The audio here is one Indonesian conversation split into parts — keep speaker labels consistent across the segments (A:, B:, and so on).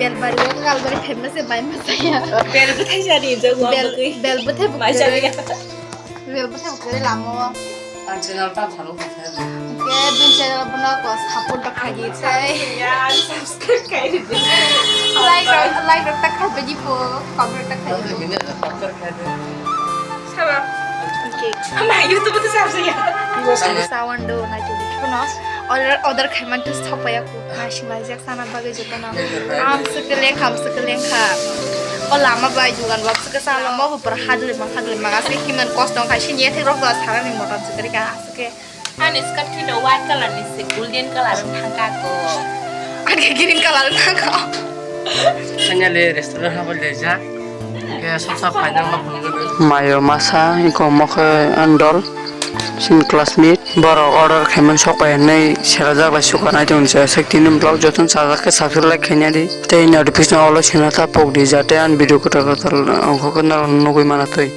A: बेलबारी वो कालबारी फेमस है बाय मसाया
B: बेलबो थाइजानि जों
A: बेलबोथे
B: माइजानि
A: बेलबोथे बुकरे लामो
C: आं चैनल ता थानो खाय
A: के बिन चैनल बना को सपोर्ट खागी छै
B: यार सब्सक्राइब काई दे
A: लाइक रखता खा बेजी पो कमेंट रखता
C: तो बिने फक्कर खाय दे
B: साबा
A: ओके
B: हम YouTube तो साबसे यार
A: सावंडो ना जुदी कुनो order khaiman tu thopaya ku nashi majak sana bagai jotana am sekele kha o lama bai jugan bab seke sala mo per hadle ma asli kiman kostong khai sinie thek rok da sara ni motor sekere ka aske
B: an iskat ti do white color ni se golden color thangka ko
A: an ke green color na ka
C: Sanyale restaurant ha boleh ja ke sab final ma phone mayo masa iko mokhe andol sin classmate baro order khaiman sokai nei seraja ba sukana jonse sektin blog jotun saja ke subscribe like khanya di tei notification all sina ta pok di jate an video kota kota angko kana nogoi mana toi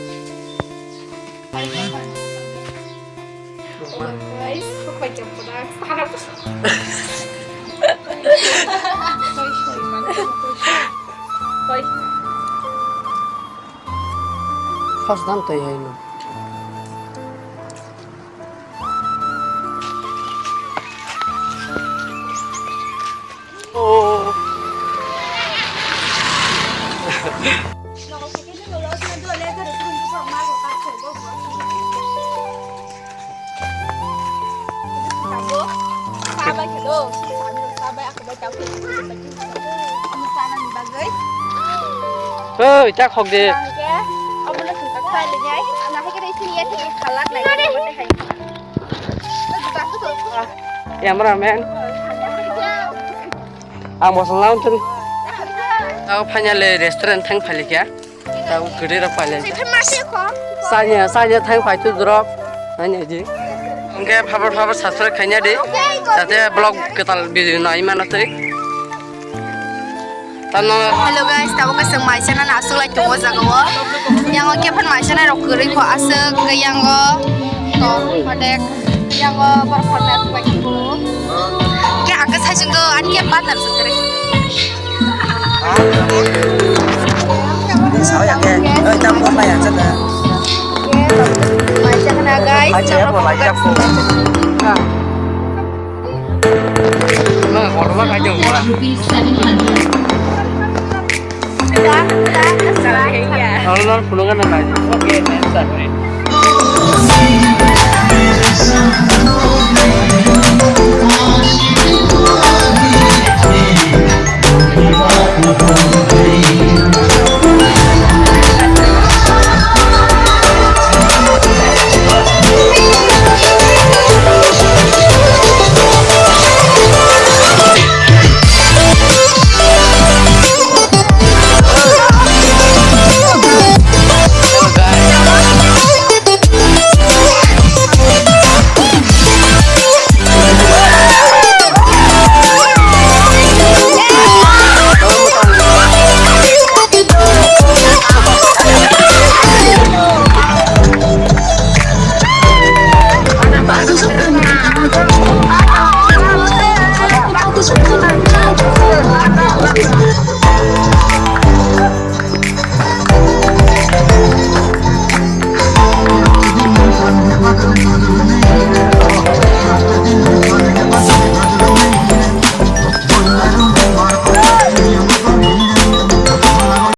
A: guys khopai jampoda sana
C: first dam tai hai no Ơi, chắc không đi.
A: Ông nó thử các sai lên nhái, nó hay cái đây suy nghĩ thì khá lắc này có thể hành.
C: Em ra men. Mau selalu tuh. Tahu panjang restoran thang palik ya. Tahu gede rak palik. Saya thang palik tu drop. Nanya aja. Oke, fabar subscribe kayaknya deh. Tadi blog kita video naik mana tuh?
A: Hello guys, tahu kasih macam mana asal lagi tunggu zagawa. Yang oke pun macam mana rokeri ko asal ke yang to ada yang performance lagi ko. Kayak agak saja tu, anke partner sekali.
C: Sao vậy kìa? Ơi, chăm con này à, chắc là.
A: Macam mana guys?
C: Macam apa lagi aku? Nah, kalau apa aja orang.
B: salah ya
C: Kalau pulungan apa aja? Oke, nanti.